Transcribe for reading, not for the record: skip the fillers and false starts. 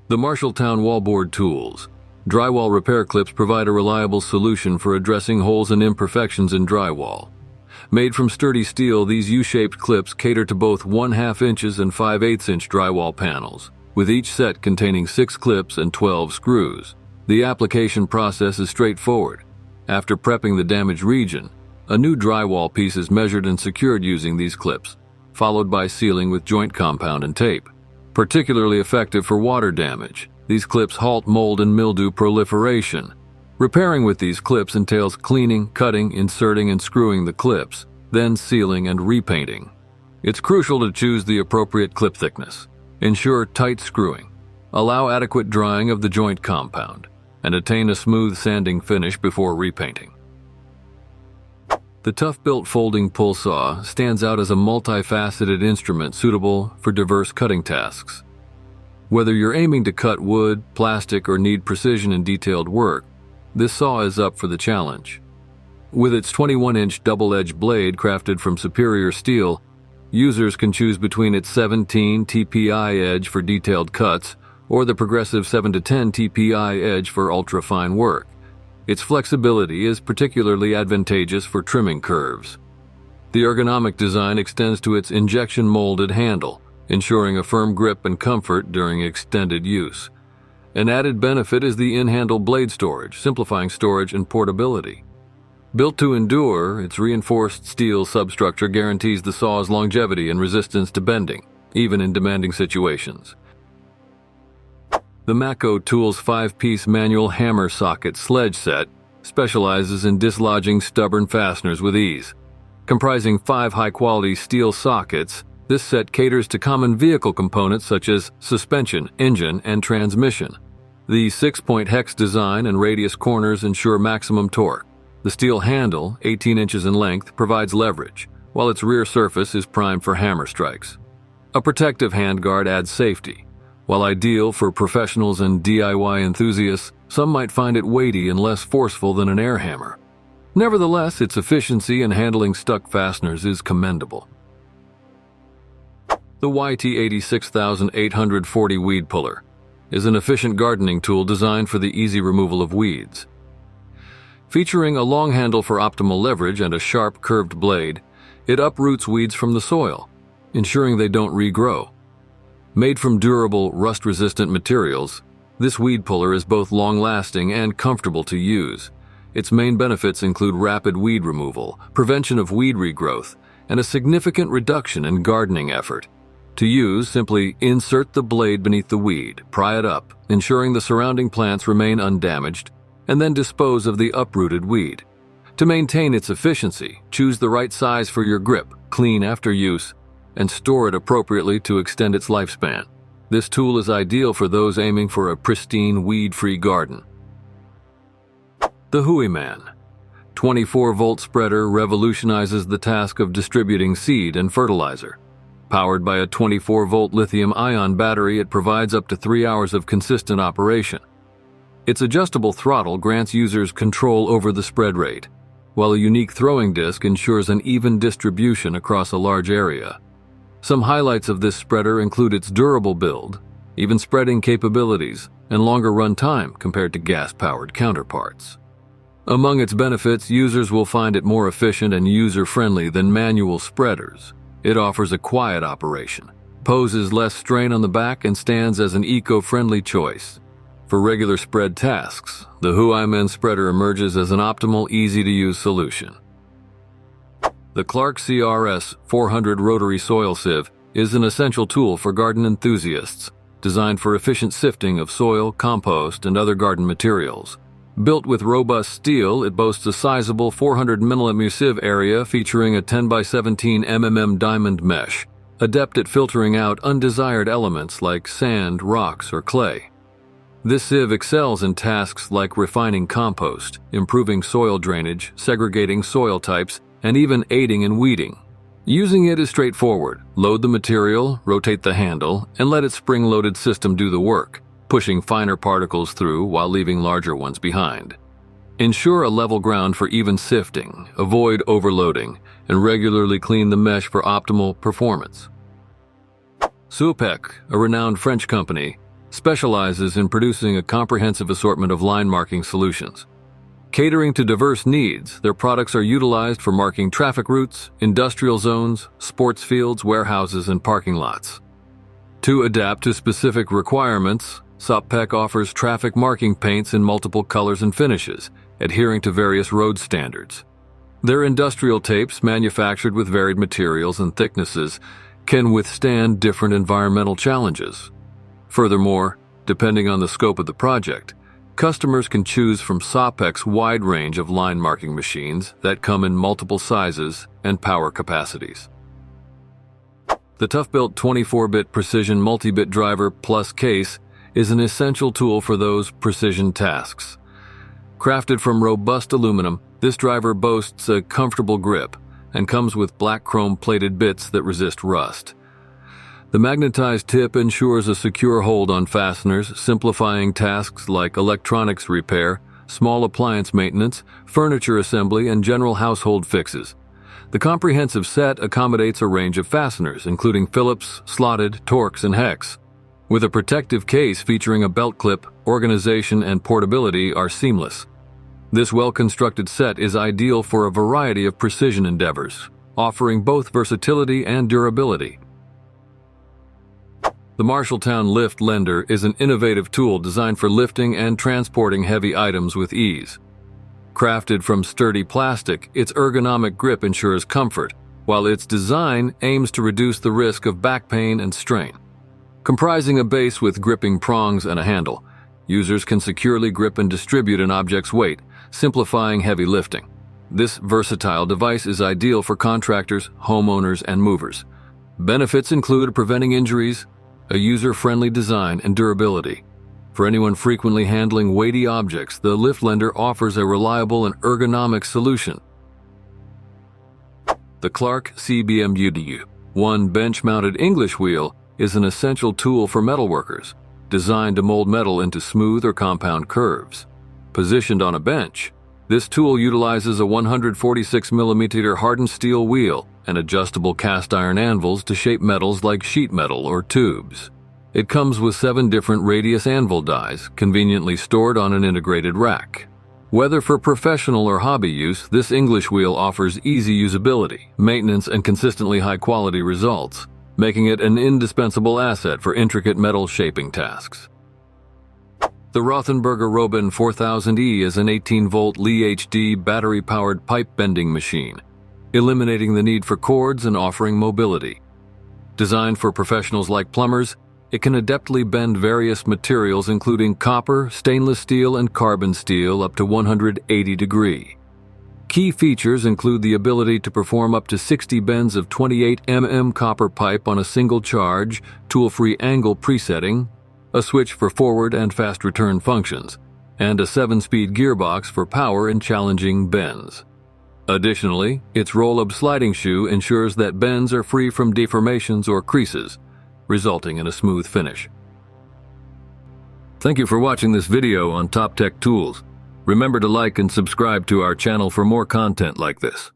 The Marshalltown wall-board tools. Drywall repair clips provide a reliable solution for addressing holes and imperfections in drywall. Made from sturdy steel, these U-shaped clips cater to both 1/2 inches and 5/8 inch drywall panels, with each set containing 6 clips and 12 screws. The application process is straightforward. After prepping the damaged region, a new drywall piece is measured and secured using these clips, followed by sealing with joint compound and tape. Particularly effective for water damage, these clips halt mold and mildew proliferation. Repairing with these clips entails cleaning, cutting, inserting, and screwing the clips, then sealing and repainting. It's crucial to choose the appropriate clip thickness. Ensure tight screwing. Allow adequate drying of the joint compound, and attain a smooth sanding finish before repainting. The TOUGHBUILT folding pull saw stands out as a multifaceted instrument suitable for diverse cutting tasks. Whether you're aiming to cut wood, plastic, or need precision in detailed work, this saw is up for the challenge. With its 21-inch double-edged blade crafted from superior steel, users can choose between its 17 TPI edge for detailed cuts or the progressive 7 to 10 TPI edge for ultra-fine work. Its flexibility is particularly advantageous for trimming curves. The ergonomic design extends to its injection-molded handle, ensuring a firm grip and comfort during extended use. An added benefit is the in-handle blade storage, simplifying storage and portability. Built to endure, its reinforced steel substructure guarantees the saw's longevity and resistance to bending, even in demanding situations. The Macco Tools 5-piece manual hammer socket SLEDGE set specializes in dislodging stubborn fasteners with ease. Comprising 5 high-quality steel sockets, this set caters to common vehicle components such as suspension, engine, and transmission. The 6-point hex design and radius corners ensure maximum torque. The steel handle, 18 inches in length, provides leverage, while its rear surface is primed for hammer strikes. A protective handguard adds safety. While ideal for professionals and DIY enthusiasts, some might find it weighty and less forceful than an air hammer. Nevertheless, its efficiency in handling stuck fasteners is commendable. The YT86840 Weed Puller is an efficient gardening tool designed for the easy removal of weeds. Featuring a long handle for optimal leverage and a sharp, curved blade, it uproots weeds from the soil, ensuring they don't regrow. Made from durable, rust-resistant materials, this weed puller is both long-lasting and comfortable to use. Its main benefits include rapid weed removal, prevention of weed regrowth, and a significant reduction in gardening effort. To use, simply insert the blade beneath the weed, pry it up, ensuring the surrounding plants remain undamaged, and then dispose of the uprooted weed. To maintain its efficiency, choose the right size for your grip, clean after use, and store it appropriately to extend its lifespan. This tool is ideal for those aiming for a pristine, weed-free garden. The HUEYMAN 24-volt spreader revolutionizes the task of distributing seed and fertilizer. Powered by a 24-volt lithium-ion battery, it provides up to 3 hours of consistent operation. Its adjustable throttle grants users control over the spread rate, while a unique throwing disc ensures an even distribution across a large area. Some highlights of this spreader include its durable build, even spreading capabilities, and longer run time compared to gas-powered counterparts. Among its benefits, users will find it more efficient and user-friendly than manual spreaders. It offers a quiet operation, poses less strain on the back, and stands as an eco-friendly choice. For regular spread tasks, the HUEYMAN spreader emerges as an optimal, easy-to-use solution. The Clarke CRS 400 Rotary Soil Sieve is an essential tool for garden enthusiasts, designed for efficient sifting of soil, compost, and other garden materials. Built with robust steel, it boasts a sizable 400 mm sieve area featuring a 10 by 17 mm diamond mesh, adept at filtering out undesired elements like sand, rocks, or clay. This sieve excels in tasks like refining compost, improving soil drainage, segregating soil types, and even aiding in weeding. Using it is straightforward. Load the material, rotate the handle, and let its spring-loaded system do the work, pushing finer particles through while leaving larger ones behind. Ensure a level ground for even sifting, avoid overloading, and regularly clean the mesh for optimal performance. SOPPEC, a renowned French company, specializes in producing a comprehensive assortment of line marking solutions. Catering to diverse needs, their products are utilized for marking traffic routes, industrial zones, sports fields, warehouses, and parking lots. To adapt to specific requirements, SOPPEC offers traffic marking paints in multiple colors and finishes, adhering to various road standards. Their industrial tapes, manufactured with varied materials and thicknesses, can withstand different environmental challenges. Furthermore, depending on the scope of the project, customers can choose from SOPPEC's wide range of line marking machines that come in multiple sizes and power capacities. The TOUGHBUILT 24-bit Precision MultiBit Driver Plus case is an essential tool for those precision tasks. Crafted from robust aluminum, this driver boasts a comfortable grip and comes with black chrome-plated bits that resist rust. The magnetized tip ensures a secure hold on fasteners, simplifying tasks like electronics repair, small appliance maintenance, furniture assembly, and general household fixes. The comprehensive set accommodates a range of fasteners, including Phillips, slotted, Torx, and hex. With a protective case featuring a belt clip, organization and portability are seamless. This well-constructed set is ideal for a variety of precision endeavors, offering both versatility and durability. The Marshalltown Lift Lender is an innovative tool designed for lifting and transporting heavy items with ease. Crafted from sturdy plastic, its ergonomic grip ensures comfort, while its design aims to reduce the risk of back pain and strain. Comprising a base with gripping prongs and a handle, users can securely grip and distribute an object's weight, simplifying heavy lifting. This versatile device is ideal for contractors, homeowners, and movers. Benefits include preventing injuries, a user-friendly design, and durability. For anyone frequently handling weighty objects, the Lift Lender offers a reliable and ergonomic solution. The Clarke CBMUDU-1 bench-mounted English wheel is an essential tool for metalworkers, designed to mold metal into smooth or compound curves. Positioned on a bench, this tool utilizes a 146mm hardened steel wheel and adjustable cast iron anvils to shape metals like sheet metal or tubes. It comes with 7 different radius anvil dies, conveniently stored on an integrated rack. Whether for professional or hobby use, this English wheel offers easy usability, maintenance, and consistently high-quality results, making it an indispensable asset for intricate metal shaping tasks. The Rothenberger Robin 4000E is an 18-volt Li-HD battery-powered pipe bending machine, eliminating the need for cords and offering mobility. Designed for professionals like plumbers, it can adeptly bend various materials including copper, stainless steel, and carbon steel up to 180 degrees. Key features include the ability to perform up to 60 bends of 28 mm copper pipe on a single charge, tool-free angle presetting, a switch for forward and fast return functions, and a 7-speed gearbox for power in challenging bends. Additionally, its roll-up sliding shoe ensures that bends are free from deformations or creases, resulting in a smooth finish. Thank you for watching this video on Top Tech Tools. Remember to like and subscribe to our channel for more content like this.